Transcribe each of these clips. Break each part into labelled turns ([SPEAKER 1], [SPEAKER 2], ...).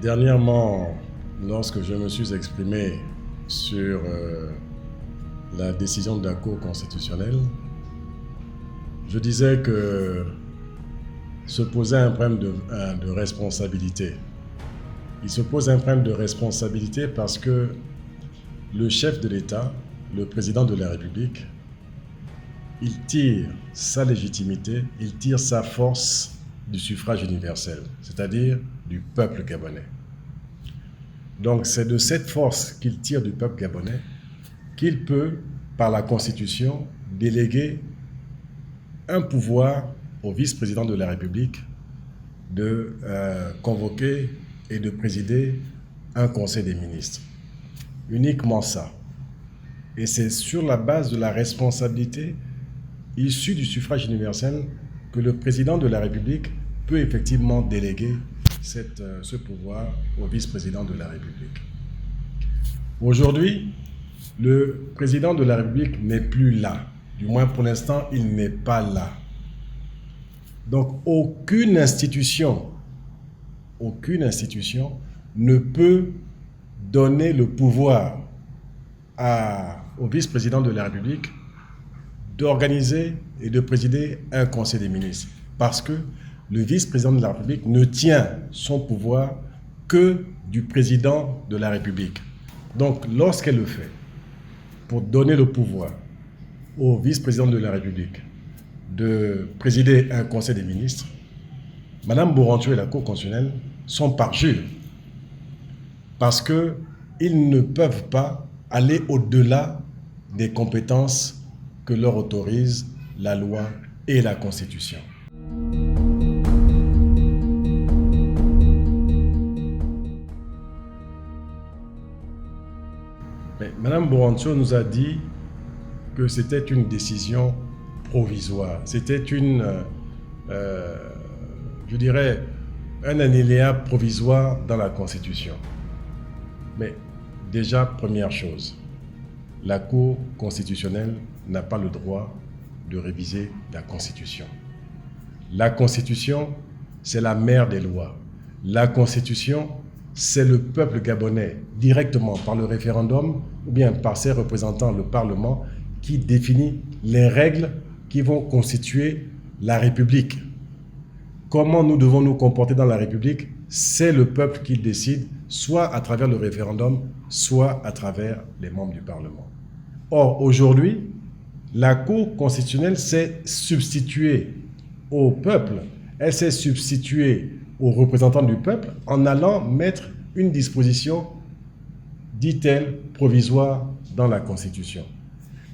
[SPEAKER 1] Dernièrement, lorsque je me suis exprimé sur la décision de la Cour constitutionnelle, je disais que se posait un problème de responsabilité. Il se pose un problème de responsabilité parce que le chef de l'État, le président de la République, il tire sa légitimité, il tire sa force du suffrage universel, c'est-à-dire du peuple gabonais. Donc c'est de cette force qu'il tire du peuple gabonais qu'il peut, par la Constitution, déléguer un pouvoir au vice-président de la République de convoquer et de présider un conseil des ministres. Uniquement ça. Et c'est sur la base de la responsabilité issue du suffrage universel que le président de la République peut effectivement déléguer ce pouvoir au vice-président de la République. Aujourd'hui, le président de la République n'est plus là. Du moins pour l'instant, il n'est pas là. Donc aucune institution ne peut donner le pouvoir au vice-président de la République d'organiser et de présider un conseil des ministres. Parce que le vice-président de la République ne tient son pouvoir que du président de la République. Donc lorsqu'elle le fait, pour donner le pouvoir au vice-président de la République de présider un conseil des ministres, Mme Burancho et la Cour constitutionnelle sont parjures parce qu'ils ne peuvent pas aller au-delà des compétences que leur autorisent la loi et la Constitution. Mais Mme Burancho nous a dit que c'était une décision provisoire. C'était un alinéa provisoire dans la Constitution. Mais déjà, première chose, la Cour constitutionnelle n'a pas le droit de réviser la Constitution. La Constitution, c'est la mère des lois. La Constitution, c'est le peuple gabonais, directement par le référendum ou bien par ses représentants, le Parlement, qui définit les règles qui vont constituer la République. Comment nous devons nous comporter dans la République, c'est le peuple qui décide, soit à travers le référendum, soit à travers les membres du Parlement. Or, aujourd'hui, la Cour constitutionnelle s'est substituée au peuple, elle s'est substituée aux représentants du peuple en allant mettre une disposition, dit-elle, provisoire dans la Constitution.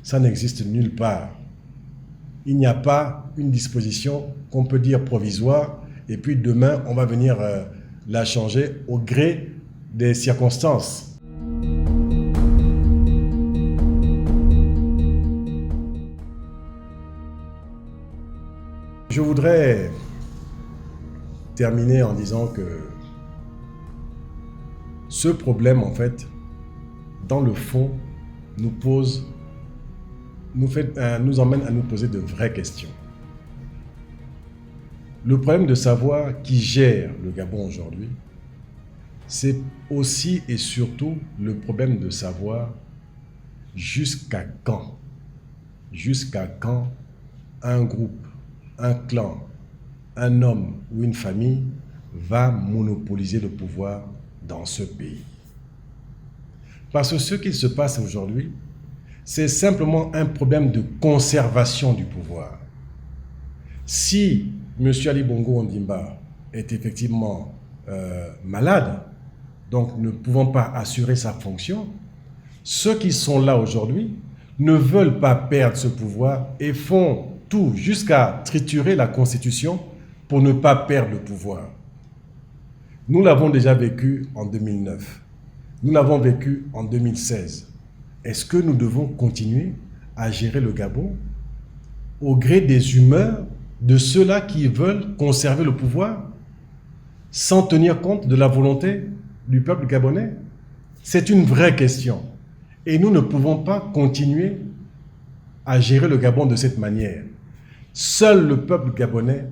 [SPEAKER 1] Ça n'existe nulle part. Il n'y a pas une disposition qu'on peut dire provisoire et puis demain, on va venir la changer au gré des circonstances. Je voudrais terminer en disant que ce problème, en fait, dans le fond, nous emmène à nous poser de vraies questions. Le problème de savoir qui gère le Gabon aujourd'hui, c'est aussi et surtout le problème de savoir jusqu'à quand un groupe, un clan, un homme ou une famille va monopoliser le pouvoir dans ce pays. Parce que ce qui se passe aujourd'hui, c'est simplement un problème de conservation du pouvoir. Si M. Ali Bongo Ondimba est effectivement malade, donc ne pouvant pas assurer sa fonction, ceux qui sont là aujourd'hui ne veulent pas perdre ce pouvoir et font tout jusqu'à triturer la Constitution pour ne pas perdre le pouvoir. Nous l'avons déjà vécu en 2009. Nous l'avons vécu en 2016. Est-ce que nous devons continuer à gérer le Gabon au gré des humeurs de ceux-là qui veulent conserver le pouvoir sans tenir compte de la volonté du peuple gabonais? C'est une vraie question. Et nous ne pouvons pas continuer à gérer le Gabon de cette manière. Seul le peuple gabonais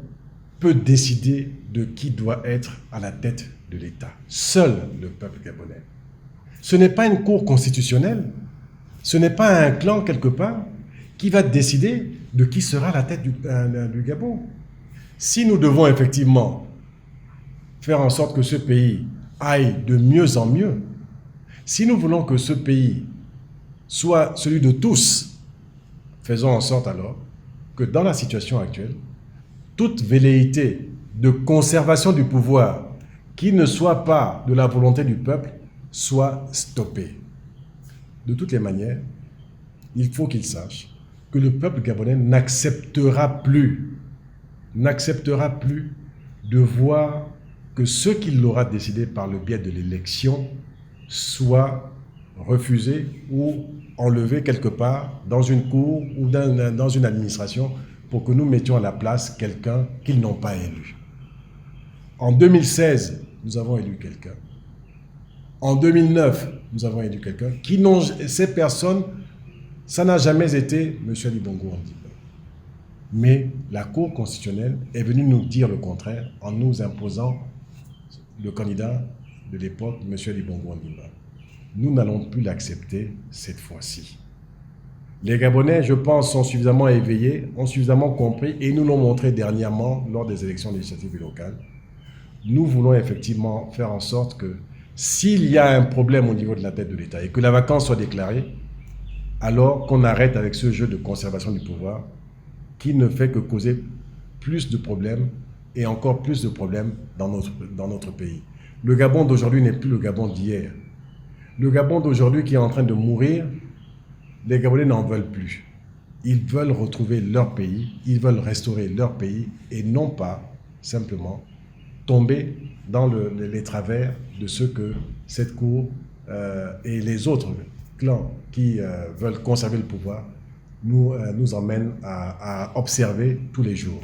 [SPEAKER 1] peut décider de qui doit être à la tête de l'État. Seul le peuple gabonais. Ce n'est pas une cour constitutionnelle, ce n'est pas un clan quelque part qui va décider de qui sera la tête du Gabon. Si nous devons effectivement faire en sorte que ce pays aille de mieux en mieux, si nous voulons que ce pays soit celui de tous, faisons en sorte alors que dans la situation actuelle, toute velléité de conservation du pouvoir qui ne soit pas de la volonté du peuple soit stoppée. De toutes les manières, il faut qu'il sache que le peuple gabonais n'acceptera plus de voir que ce qu'il aura décidé par le biais de l'élection soit refusé ou enlevé quelque part dans une cour ou dans une administration pour que nous mettions à la place quelqu'un qu'ils n'ont pas élu. En 2016, nous avons élu quelqu'un. En 2009, nous avons élu quelqu'un. Ces personnes, ça n'a jamais été M. Ali Bongo Ondimba. Mais la Cour constitutionnelle est venue nous dire le contraire en nous imposant le candidat de l'époque, M. Ali Bongo Ondimba. Nous n'allons plus l'accepter cette fois-ci. Les Gabonais, je pense, sont suffisamment éveillés, ont suffisamment compris et nous l'ont montré dernièrement lors des élections législatives et locales. Nous voulons effectivement faire en sorte que s'il y a un problème au niveau de la tête de l'État et que la vacance soit déclarée, alors qu'on arrête avec ce jeu de conservation du pouvoir qui ne fait que causer plus de problèmes et encore plus de problèmes dans notre pays. Le Gabon d'aujourd'hui n'est plus le Gabon d'hier. Le Gabon d'aujourd'hui qui est en train de mourir, les Gabonais n'en veulent plus. Ils veulent retrouver leur pays, ils veulent restaurer leur pays et non pas simplement tomber dans les travers de ce que cette cour et les autres clans qui veulent conserver le pouvoir nous emmènent à observer tous les jours.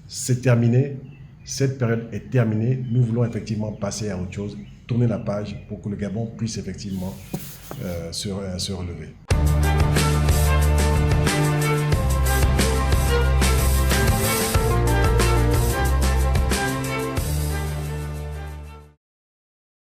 [SPEAKER 1] C'est terminé, cette période est terminée, nous voulons effectivement passer à autre chose, tourner la page pour que le Gabon puisse effectivement se relever.